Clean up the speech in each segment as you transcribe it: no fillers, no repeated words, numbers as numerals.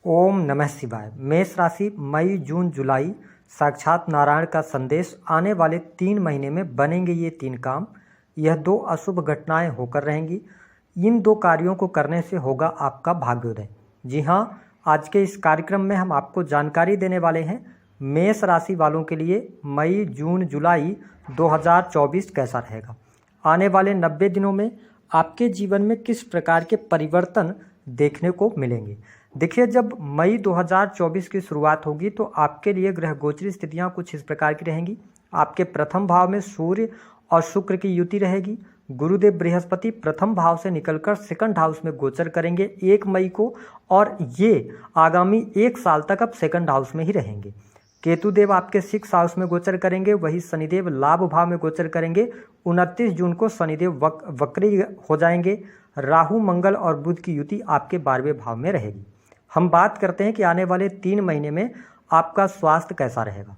ओम नमः शिवाय। मेष राशि मई जून जुलाई साक्षात नारायण का संदेश। आने वाले 3 महीने में बनेंगे ये 3 काम। यह 2 अशुभ घटनाएं होकर रहेंगी। इन 2 कार्यों को करने से होगा आपका भाग्योदय। जी हाँ, आज के इस कार्यक्रम में हम आपको जानकारी देने वाले हैं मेष राशि वालों के लिए मई जून जुलाई 2024 कैसा रहेगा। आने वाले 90 दिनों में आपके जीवन में किस प्रकार के परिवर्तन देखने को मिलेंगे। देखिए, जब मई 2024 की शुरुआत होगी तो आपके लिए ग्रह गोचरी स्थितियां कुछ इस प्रकार की रहेंगी। आपके प्रथम भाव में सूर्य और शुक्र की युति रहेगी। गुरुदेव बृहस्पति प्रथम भाव से निकलकर सेकंड हाउस में गोचर करेंगे 1 मई को, और ये आगामी 1 साल तक अब सेकंड हाउस में ही रहेंगे। केतुदेव आपके 6 हाउस में गोचर करेंगे। वही शनिदेव लाभ भाव में गोचर करेंगे। 29 जून को शनिदेव वक्री हो जाएंगे। राहु मंगल और बुध की युति आपके 12वें भाव में रहेगी। हम बात करते हैं कि आने वाले 3 महीने में आपका स्वास्थ्य कैसा रहेगा।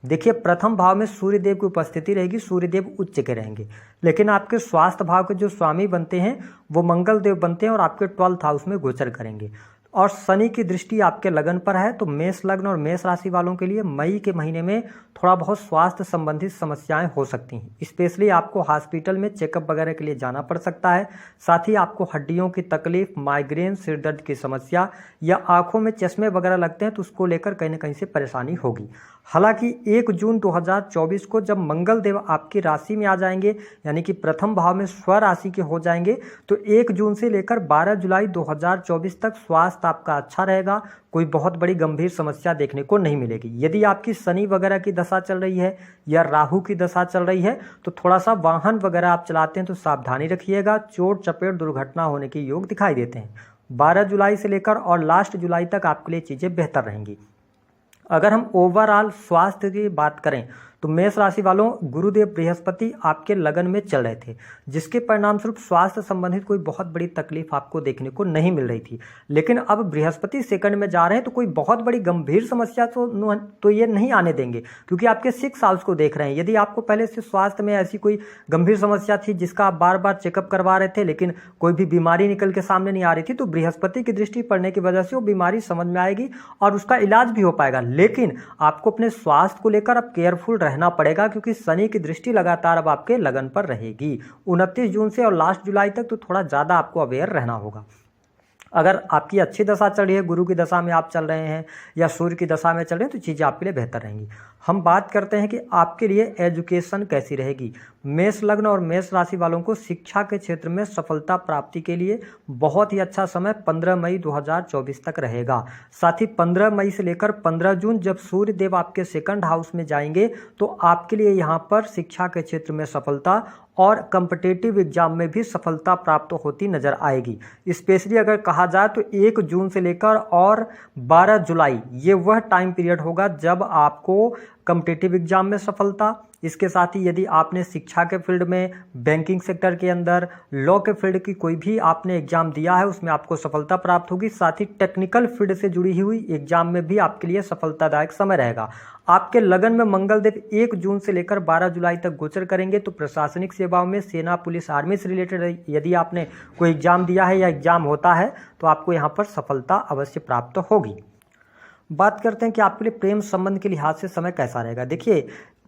देखिए, प्रथम भाव में सूर्यदेव की उपस्थिति रहेगी। सूर्यदेव उच्च के रहेंगे, लेकिन आपके स्वास्थ्य भाव के जो स्वामी बनते हैं वो मंगल देव बनते हैं और आपके 12th हाउस में गोचर करेंगे। और शनि की दृष्टि आपके लगन पर है, तो मेष लग्न और मेष राशि वालों के लिए मई के महीने में थोड़ा बहुत स्वास्थ्य संबंधित समस्याएं हो सकती हैं। स्पेशली आपको हॉस्पिटल में चेकअप वगैरह के लिए जाना पड़ सकता है। साथ ही आपको हड्डियों की तकलीफ, माइग्रेन, सिर दर्द की समस्या या आंखों में चश्मे वगैरह लगते हैं तो उसको लेकर कहीं ना कहीं से परेशानी होगी। हालांकि 1 जून 2024 को जब मंगल देव आपकी राशि में आ जाएंगे, यानी कि प्रथम भाव में स्वराशि के हो जाएंगे, तो 1 जून से लेकर 12 जुलाई 2024 तक स्वास्थ्य आपका अच्छा रहेगा। कोई बहुत बड़ी गंभीर समस्या देखने को नहीं मिलेगी। यदि आपकी शनि वगैरह की दशा चल रही है या राहु की दशा चल रही है तो थोड़ा सा वाहन वगैरह आप चलाते हैं तो सावधानी रखिएगा। चोट चपेट दुर्घटना होने के योग दिखाई देते हैं। 12 जुलाई से लेकर और लास्ट जुलाई तक आपके लिए चीज़ें बेहतर रहेंगी। अगर हम ओवरऑल स्वास्थ्य की बात करें तो मेष राशि वालों, गुरुदेव बृहस्पति आपके लगन में चल रहे थे, जिसके परिणाम स्वरूप स्वास्थ्य संबंधित कोई बहुत बड़ी तकलीफ आपको देखने को नहीं मिल रही थी। लेकिन अब बृहस्पति सेकंड में जा रहे हैं तो कोई बहुत बड़ी गंभीर समस्या तो ये नहीं आने देंगे, क्योंकि आपके 6 हाउस को देख रहे हैं। यदि आपको पहले से स्वास्थ्य में ऐसी कोई गंभीर समस्या थी जिसका आप बार बार चेकअप करवा रहे थे लेकिन कोई भी बीमारी निकल के सामने नहीं आ रही थी, तो बृहस्पति की दृष्टि पड़ने की वजह से वो बीमारी समझ में आएगी और उसका इलाज भी हो पाएगा। लेकिन आपको अपने स्वास्थ्य को लेकर अब केयरफुल रहना पड़ेगा, क्योंकि शनि की दृष्टि लगातार अब आपके लगन पर रहेगी 29 जून से और लास्ट जुलाई तक, तो थोड़ा ज़्यादा आपको अवेयर रहना होगा। अगर आपकी अच्छी दशा चल रही है, गुरु की दशा में आप चल रहे हैं या सूर्य की दशा में चल रहे हैं, तो चीज़ें आपके लिए बेहतर रहेंगी। हम बात करते हैं कि आपके लिए एजुकेशन कैसी रहेगी। मेष लग्न और मेष राशि वालों को शिक्षा के क्षेत्र में सफलता प्राप्ति के लिए बहुत ही अच्छा समय 15 मई 2024 तक रहेगा। साथ ही 15 मई से लेकर 15 जून जब सूर्य देव आपके सेकंड हाउस में जाएंगे तो आपके लिए यहाँ पर शिक्षा के क्षेत्र में सफलता और कॉम्पिटिटिव एग्जाम में भी सफलता प्राप्त होती नजर आएगी। स्पेशली अगर कहा जाए तो 1 जून से लेकर और 12 जुलाई ये वह टाइम पीरियड होगा जब आपको कॉम्पिटिटिव एग्जाम में सफलता, इसके साथ ही यदि आपने शिक्षा के फील्ड में, बैंकिंग सेक्टर के अंदर, लॉ के फील्ड की कोई भी आपने एग्जाम दिया है उसमें आपको सफलता प्राप्त होगी। साथ ही टेक्निकल फील्ड से जुड़ी हुई एग्जाम में भी आपके लिए सफलतादायक समय रहेगा। आपके लगन में मंगल देव 1 जून से लेकर 12 जुलाई तक गोचर करेंगे, तो प्रशासनिक सेवाओं में, सेना, पुलिस, आर्मी से रिलेटेड यदि आपने कोई एग्जाम दिया है या एग्जाम होता है तो आपको यहाँ पर सफलता अवश्य प्राप्त होगी। बात करते हैं कि आपके लिए प्रेम संबंध के लिहाज से समय कैसा रहेगा। देखिए,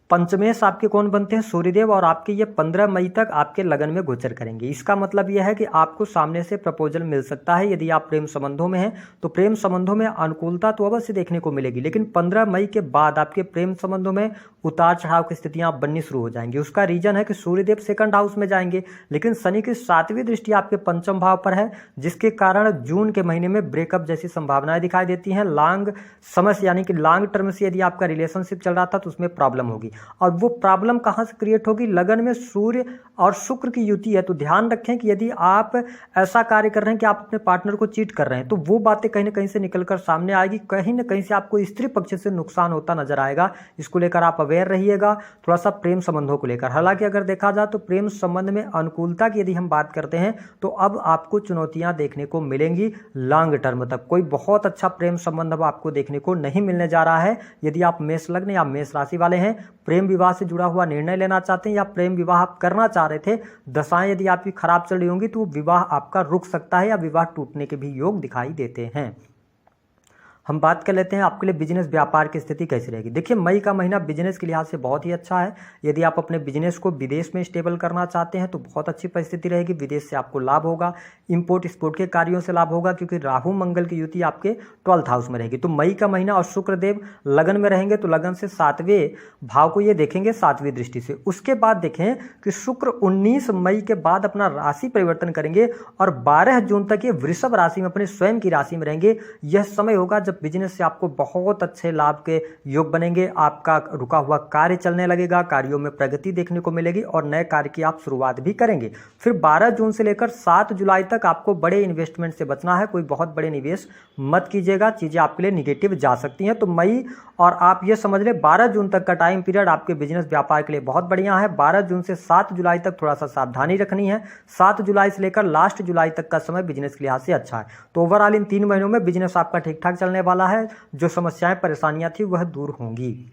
पंचमेश आपके कौन बनते हैं? सूर्यदेव, और आपके ये 15 मई तक आपके लगन में गोचर करेंगे। इसका मतलब यह है कि आपको सामने से प्रपोजल मिल सकता है। यदि आप प्रेम संबंधों में हैं तो प्रेम संबंधों में अनुकूलता तो अवश्य देखने को मिलेगी, लेकिन 15 मई के बाद आपके प्रेम संबंधों में उतार चढ़ाव की स्थितियां बननी शुरू हो जाएंगी। उसका रीजन है कि सूर्यदेव सेकंड हाउस में जाएंगे, लेकिन शनि की 7वीं दृष्टि आपके पंचम भाव पर है, जिसके कारण जून के महीने में ब्रेकअप जैसी संभावनाएं दिखाई देती हैं। लॉन्ग समय से, यानी कि लॉन्ग टर्म से यदि आपका रिलेशनशिप चल रहा था तो उसमें प्रॉब्लम होगी। और वो प्रॉब्लम कहां से क्रिएट होगी? लगन में सूर्य और शुक्र की युति है, तो ध्यान रखें कि यदि आप ऐसा कार्य कर रहे हैं कि आप अपने पार्टनर को चीट कर रहे हैं तो वो बातें कहीं ना कहीं से निकलकर सामने आएगी। कहीं ना कहीं से आपको स्त्री पक्ष से नुकसान होता नजर आएगा। इसको लेकर आप अवेयर रहिएगा थोड़ा सा प्रेम संबंधों को लेकर। हालांकि अगर देखा जाए तो प्रेम संबंध में अनुकूलता की यदि हम बात करते हैं तो अब आपको चुनौतियां देखने को मिलेंगी। लॉन्ग टर्म तक कोई बहुत अच्छा प्रेम संबंध अब आपको देखने को नहीं मिलने जा रहा है। यदि आप मेष लग्न या मेष राशि वाले हैं, प्रेम विवाह से जुड़ा हुआ निर्णय लेना चाहते हैं या प्रेम विवाह आप करना चाह रहे थे, दशाएं यदि आपकी खराब चल रही होंगी तो विवाह आपका रुक सकता है या विवाह टूटने के भी योग दिखाई देते हैं। हम बात कर लेते हैं आपके लिए बिजनेस व्यापार की स्थिति कैसी रहेगी। देखिए, मई का महीना बिजनेस के लिहाज से बहुत ही अच्छा है। यदि आप अपने बिजनेस को विदेश में स्टेबल करना चाहते हैं तो बहुत अच्छी परिस्थिति रहेगी। विदेश से आपको लाभ होगा, इंपोर्ट एक्सपोर्ट के कार्यों से लाभ होगा, क्योंकि राहु मंगल की युति आपके 12th हाउस में रहेगी। तो मई का महीना, और शुक्रदेव लगन में रहेंगे तो लगन से 7वें भाव को ये देखेंगे 7वीं दृष्टि से। उसके बाद देखें कि शुक्र 19 मई के बाद अपना राशि परिवर्तन करेंगे और 12 जून तक ये वृषभ राशि में अपने स्वयं की राशि में रहेंगे। यह समय होगा जब बिजनेस से आपको बहुत अच्छे लाभ के योग बनेंगे। आपका रुका हुआ कार्य चलने लगेगा, कार्यों में प्रगति देखने को मिलेगी और नए कार्य की आप शुरुआत भी करेंगे। फिर 12 जून से लेकर 7 जुलाई तक आपको बड़े इन्वेस्टमेंट से बचना है। कोई बहुत बड़े निवेश मत कीजिएगा, चीजें आपके लिए निगेटिव जा सकती हैं। तो मई और आप ये समझ ले 12 जून तक का टाइम पीरियड आपके बिजनेस व्यापार के लिए बहुत बढ़िया है। 12 जून से 7 जुलाई तक थोड़ा सा सावधानी रखनी है। 7 जुलाई से लेकर लास्ट जुलाई तक का समय बिजनेस के लिहाज से अच्छा है। तो ओवरऑल इन 3 महीनों में बिजनेस आपका ठीक ठाक चलने वाला है। जो समस्याएं परेशानियां थी वह दूर होंगी।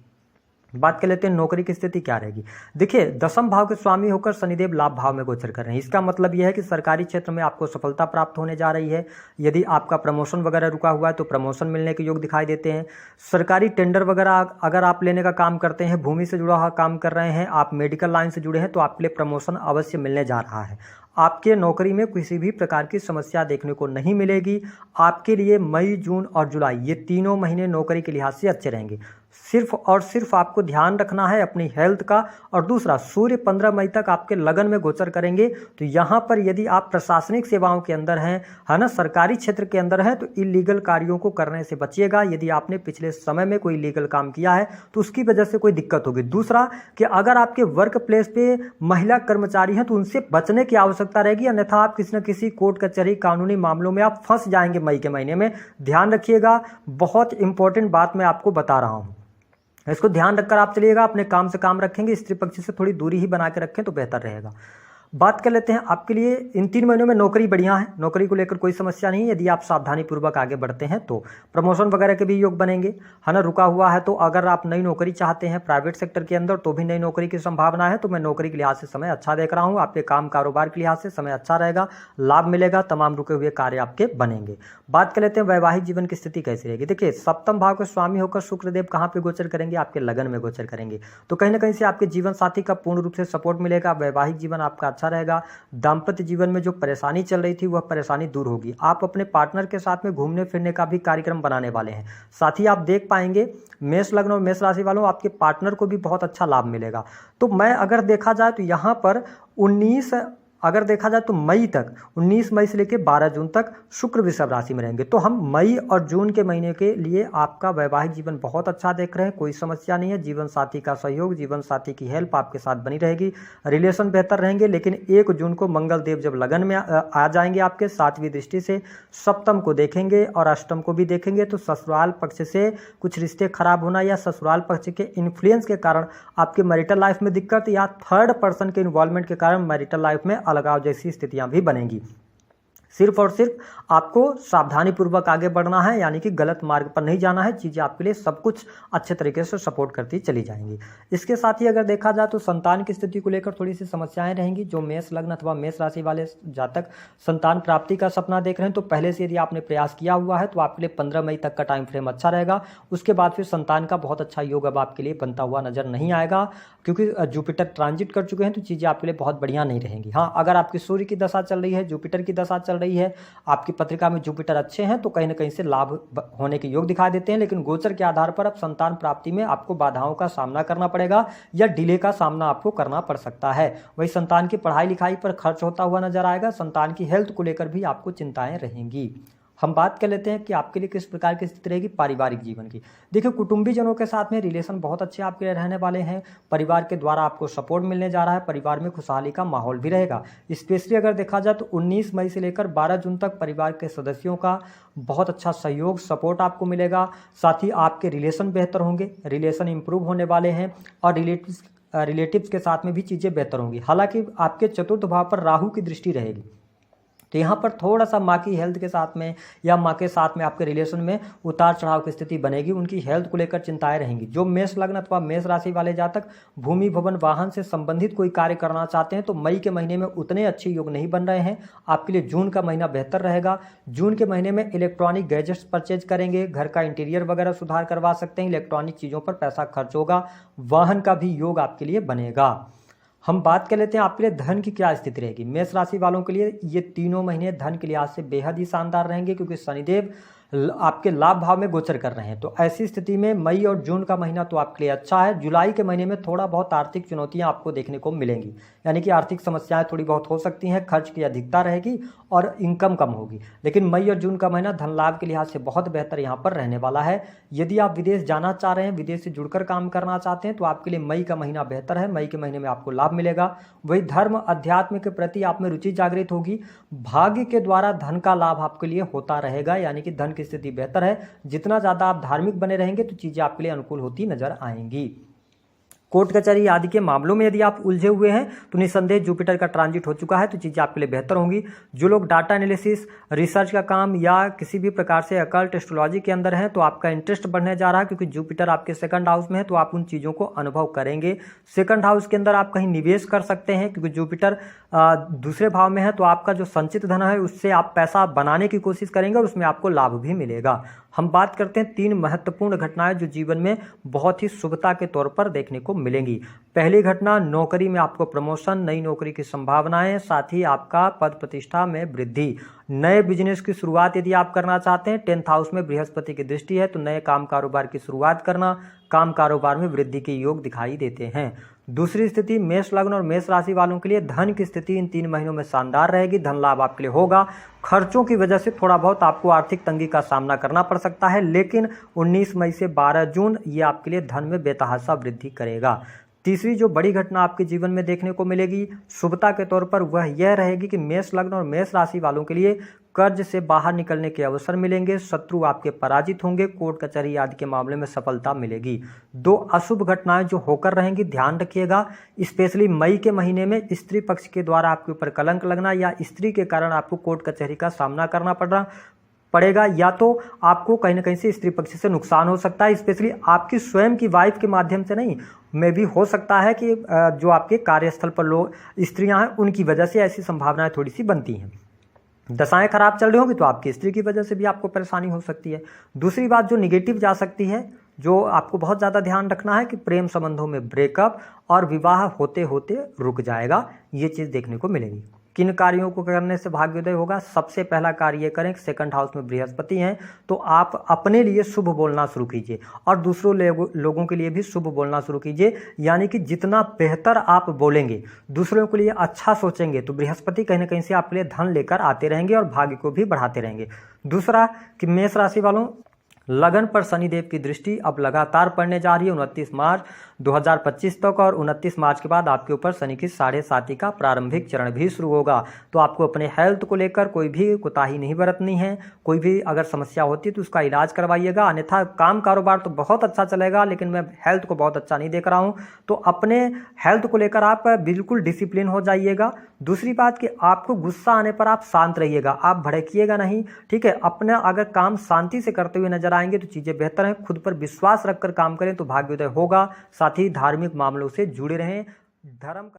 बात कर लेते हैं नौकरी की स्थिति क्या रहेगी। देखिए, 10वें भाव के स्वामी होकर शनिदेव लाभ भाव में गोचर कर रहे हैं। इसका मतलब यह है कि सरकारी क्षेत्र में आपको सफलता प्राप्त होने जा रही है। यदि आपका प्रमोशन वगैरह रुका हुआ है तो प्रमोशन मिलने के योग दिखाई देते हैं। सरकारी टेंडर वगैरह अगर आप लेने का काम करते हैं, भूमि से जुड़ा हुआ काम कर रहे हैं, आप मेडिकल लाइन से जुड़े हैं, तो आपके लिए प्रमोशन अवश्य मिलने जा रहा है। आपके नौकरी में किसी भी प्रकार की समस्या देखने को नहीं मिलेगी। आपके लिए मई, जून और जुलाई ये तीनों महीने नौकरी के लिहाज से अच्छे रहेंगे। सिर्फ और सिर्फ आपको ध्यान रखना है अपनी हेल्थ का। और दूसरा, सूर्य 15 मई तक आपके लगन में गोचर करेंगे। तो यहाँ पर यदि आप प्रशासनिक सेवाओं के अंदर हैं, है ना, सरकारी क्षेत्र के अंदर हैं, तो इलीगल कार्यों को करने से बचिएगा। यदि आपने पिछले समय में कोई इलीगल काम किया है तो उसकी वजह से कोई दिक्कत होगी। दूसरा कि अगर आपके वर्क प्लेस पे महिला कर्मचारी हैं तो उनसे बचने की आवश्यकता रहेगी, अन्यथा आप किसी न किसी कोर्ट कचहरी कानूनी मामलों में आप फंस जाएंगे मई के महीने में। ध्यान रखिएगा, बहुत इंपॉर्टेंट बात मैं आपको बता रहा हूँ। इसको ध्यान रखकर आप चलिएगा। अपने काम से काम रखेंगे, स्त्री पक्ष से थोड़ी दूरी ही बना के रखें तो बेहतर रहेगा। बात कर लेते हैं आपके लिए इन 3 महीनों में नौकरी बढ़िया है। नौकरी को लेकर कोई समस्या नहीं है। यदि आप सावधानी पूर्वक आगे बढ़ते हैं तो प्रमोशन वगैरह के भी योग बनेंगे, है ना। रुका हुआ है तो अगर आप नई नौकरी चाहते हैं प्राइवेट सेक्टर के अंदर तो भी नई नौकरी की संभावना है। तो मैं नौकरी के लिहाज से समय अच्छा देख रहा हूँ। आपके काम कारोबार के लिहाज से समय अच्छा रहेगा, लाभ मिलेगा, तमाम रुके हुए कार्य आपके बनेंगे। बात कर लेते हैं वैवाहिक जीवन की स्थिति कैसी रहेगी। देखिए, 7वें भाव के स्वामी होकर शुक्रदेव कहाँ पे गोचर करेंगे, आपके लगन में गोचर करेंगे। तो कहीं ना कहीं से आपके जीवन साथी का पूर्ण रूप से सपोर्ट मिलेगा। वैवाहिक जीवन आपका अच्छा रहेगा। दाम्पत्य जीवन में जो परेशानी चल रही थी वह परेशानी दूर होगी। आप अपने पार्टनर के साथ में घूमने फिरने का भी कार्यक्रम बनाने वाले हैं। साथ ही आप देख पाएंगे मेष लग्न और मेष राशि वालों, आपके पार्टनर को भी बहुत अच्छा लाभ मिलेगा। तो मैं अगर देखा जाए तो यहाँ पर 19 मई से लेकर 12 जून तक शुक्र वृषभ राशि में रहेंगे। तो हम मई और जून के महीने के लिए आपका वैवाहिक जीवन बहुत अच्छा देख रहे हैं। कोई समस्या नहीं है। जीवन साथी का सहयोग, जीवन साथी की हेल्प आपके साथ बनी रहेगी। रिलेशन बेहतर रहेंगे। लेकिन 1 जून को मंगल देव जब लगन में आ जाएंगे आपके 7वीं दृष्टि से, सप्तम को देखेंगे और अष्टम को भी देखेंगे, तो ससुराल पक्ष से कुछ रिश्ते खराब होना या ससुराल पक्ष के इन्फ्लुएंस के कारण आपके मैरिटल लाइफ में दिक्कत या थर्ड पर्सन के इन्वॉल्वमेंट के कारण मैरिटल लाइफ में अलगाव जैसी स्थितियां भी बनेंगी। सिर्फ और सिर्फ आपको सावधानी पूर्वक आगे बढ़ना है, यानी कि गलत मार्ग पर नहीं जाना है। चीज़ें आपके लिए सब कुछ अच्छे तरीके से सपोर्ट करती चली जाएंगी। इसके साथ ही अगर देखा जाए तो संतान की स्थिति को लेकर थोड़ी सी समस्याएं रहेंगी। जो मेष लग्न अथवा मेष राशि वाले जातक संतान प्राप्ति का सपना देख रहे हैं तो पहले से यदि आपने प्रयास किया हुआ है तो आपके लिए 15 मई तक का टाइम फ्रेम अच्छा रहेगा। उसके बाद फिर संतान का बहुत अच्छा योग अब आपके लिए बनता हुआ नजर नहीं आएगा, क्योंकि जुपिटर ट्रांजिट कर चुके हैं तो चीज़ें आपके लिए बहुत बढ़िया नहीं रहेंगी। हाँ, अगर आपकी सूर्य की दशा चल रही है, जुपिटर की दशा चल रही है, आपकी पत्रिका में जुपिटर अच्छे हैं तो कहीं ना कहीं से लाभ होने के योग दिखाई देते हैं। लेकिन गोचर के आधार पर अब संतान प्राप्ति में आपको बाधाओं का सामना करना पड़ेगा या डिले का सामना आपको करना पड़ सकता है। वही संतान की पढ़ाई लिखाई पर खर्च होता हुआ नजर आएगा। संतान की हेल्थ को लेकर भी आपको चिंताएं रहेंगी। हम बात कर लेते हैं कि आपके लिए किस प्रकार की स्थिति रहेगी पारिवारिक जीवन की। देखिए, कुटुंबीजनों के साथ में रिलेशन बहुत अच्छे आपके लिए रहने वाले हैं। परिवार के द्वारा आपको सपोर्ट मिलने जा रहा है। परिवार में खुशहाली का माहौल भी रहेगा। स्पेशली अगर देखा जाए तो 19 मई से लेकर 12 जून तक परिवार के सदस्यों का बहुत अच्छा सहयोग, सपोर्ट आपको मिलेगा। साथ ही आपके रिलेशन बेहतर होंगे, रिलेशन इंप्रूव होने वाले हैं और रिलेटिव्स के साथ में भी चीज़ें बेहतर होंगी। हालांकि आपके चतुर्थ भाव पर राहु की दृष्टि रहेगी, तो यहाँ पर थोड़ा सा माँ की हेल्थ के साथ में या माँ के साथ में आपके रिलेशन में उतार चढ़ाव की स्थिति बनेगी, उनकी हेल्थ को लेकर चिंताएं रहेंगी। जो मेष लग्न अथवा मेष राशि वाले जातक भूमि भवन वाहन से संबंधित कोई कार्य करना चाहते हैं तो मई के महीने में उतने अच्छे योग नहीं बन रहे हैं। आपके लिए जून का महीना बेहतर रहेगा। जून के महीने में इलेक्ट्रॉनिक गैजेट्स परचेज करेंगे, घर का इंटीरियर वगैरह सुधार करवा सकते हैं, इलेक्ट्रॉनिक चीज़ों पर पैसा खर्च होगा, वाहन का भी योग आपके लिए बनेगा। हम बात कर लेते हैं आपके लिए धन की क्या स्थिति रहेगी। मेष राशि वालों के लिए ये तीनों महीने धन के लिहाज से बेहद ही शानदार रहेंगे, क्योंकि शनिदेव आपके लाभ भाव में गोचर कर रहे हैं। तो ऐसी स्थिति में मई और जून का महीना तो आपके लिए अच्छा है। जुलाई के महीने में थोड़ा बहुत आर्थिक चुनौतियां आपको देखने को मिलेंगी, यानी कि आर्थिक समस्याएं थोड़ी बहुत हो सकती हैं, खर्च की अधिकता रहेगी और इनकम कम होगी। लेकिन मई और जून का महीना धन लाभ के लिहाज से बहुत बेहतर यहाँ पर रहने वाला है। यदि आप विदेश जाना चाह रहे हैं, विदेश से जुड़कर काम करना चाहते हैं तो आपके लिए मई का महीना बेहतर है। मई के महीने में आपको लाभ मिलेगा। वही धर्म अध्यात्म के प्रति आप में रुचि जागृत होगी। भाग्य के द्वारा धन का लाभ आपके लिए होता रहेगा, यानी कि धन की स्थिति बेहतर है। जितना ज़्यादा आप धार्मिक बने रहेंगे तो चीज़ें आपके लिए अनुकूल होती नजर आएंगी। कोर्ट कचहरी आदि के मामलों में यदि आप उलझे हुए हैं तो निसंदेह जुपिटर का ट्रांजिट हो चुका है, तो चीज़ें आपके लिए बेहतर होंगी। जो लोग डाटा एनालिसिस, रिसर्च का काम या किसी भी प्रकार से अकल्ट एस्ट्रोलॉजी के अंदर हैं तो आपका इंटरेस्ट बढ़ने जा रहा है, क्योंकि जुपिटर आपके सेकंड हाउस में है तो आप उन चीज़ों को अनुभव करेंगे। सेकंड हाउस के अंदर आप कहीं निवेश कर सकते हैं, क्योंकि जुपिटर दूसरे भाव में है तो आपका जो संचित धन है उससे आप पैसा बनाने की कोशिश करेंगे और उसमें आपको लाभ भी मिलेगा। हम बात करते हैं 3 महत्वपूर्ण घटनाएं जो जीवन में बहुत ही शुभता के तौर पर देखने को मिलेंगी। पहली घटना, नौकरी में आपको प्रमोशन, नई नौकरी की संभावनाएं, साथ ही आपका पद प्रतिष्ठा में वृद्धि। नए बिजनेस की शुरुआत यदि आप करना चाहते हैं, 10th हाउस में बृहस्पति की दृष्टि है तो नए काम कारोबार की शुरुआत करना, काम कारोबार में वृद्धि के योग दिखाई देते हैं। दूसरी स्थिति, मेष लग्न और मेष राशि वालों के लिए धन की स्थिति इन 3 महीनों में शानदार रहेगी। धन लाभ आपके लिए होगा। खर्चों की वजह से थोड़ा बहुत आपको आर्थिक तंगी का सामना करना पड़ सकता है, लेकिन 19 मई से 12 जून ये आपके लिए धन में बेतहाशा वृद्धि करेगा। तीसरी जो बड़ी घटना आपके जीवन में देखने को मिलेगी शुभता के तौर पर, वह यह रहेगी कि मेष लग्न और मेष राशि वालों के लिए कर्ज से बाहर निकलने के अवसर मिलेंगे, शत्रु आपके पराजित होंगे, कोर्ट कचहरी आदि के मामले में सफलता मिलेगी। 2 अशुभ घटनाएं जो होकर रहेंगी, ध्यान रखिएगा। स्पेशली मई के महीने में स्त्री पक्ष के द्वारा आपके ऊपर कलंक लगना या स्त्री के कारण आपको कोर्ट कचहरी का सामना करना पड़ेगा, या तो आपको कहीं ना कहीं से स्त्री पक्ष से नुकसान हो सकता है। स्पेशली आपकी स्वयं की वाइफ के माध्यम से नहीं, में भी हो सकता है कि जो आपके कार्यस्थल पर लोग स्त्रियां हैं उनकी वजह से ऐसी संभावनाएं थोड़ी सी बनती हैं। दशाएं खराब चल रही होंगी तो आपकी स्त्री की वजह से भी आपको परेशानी हो सकती है। दूसरी बात जो निगेटिव जा सकती है, जो आपको बहुत ज़्यादा ध्यान रखना है कि प्रेम संबंधों में ब्रेकअप और विवाह होते होते रुक जाएगा, ये चीज़ देखने को मिलेगी। किन कार्यों को करने से भाग्योदय होगा? सबसे पहला कार्य ये करें कि सेकंड हाउस में बृहस्पति हैं तो आप अपने लिए शुभ बोलना शुरू कीजिए और दूसरों लोगों के लिए भी शुभ बोलना शुरू कीजिए। यानी कि जितना बेहतर आप बोलेंगे, दूसरों के लिए अच्छा सोचेंगे तो बृहस्पति कहीं ना कहीं से आपके लिए धन लेकर आते रहेंगे और भाग्य को भी बढ़ाते रहेंगे। दूसरा कि मेष राशि वालों, लगन पर शनिदेव की दृष्टि अब लगातार पड़ने जा रही है 29 मार्च 2025 तक, और 29 मार्च के बाद आपके ऊपर शनि की 7.5 का प्रारंभिक चरण भी शुरू होगा। तो आपको अपने हेल्थ को लेकर कोई भी कोताही नहीं बरतनी है। कोई भी अगर समस्या होती है तो उसका इलाज करवाइएगा, अन्यथा काम कारोबार तो बहुत अच्छा चलेगा, लेकिन मैं हेल्थ को बहुत अच्छा नहीं देख रहा हूँ। तो अपने हेल्थ को लेकर आप बिल्कुल डिसिप्लिन हो जाइएगा। दूसरी बात कि आपको गुस्सा आने पर आप शांत रहिएगा, आप भड़किएगा नहीं, ठीक है। अपना अगर काम शांति से करते हुए नजर आएंगे तो चीजें बेहतर हैं। खुद पर विश्वास रखकर काम करें तो भाग्योदय होगा। साथ ही धार्मिक मामलों से जुड़े रहें। धर्म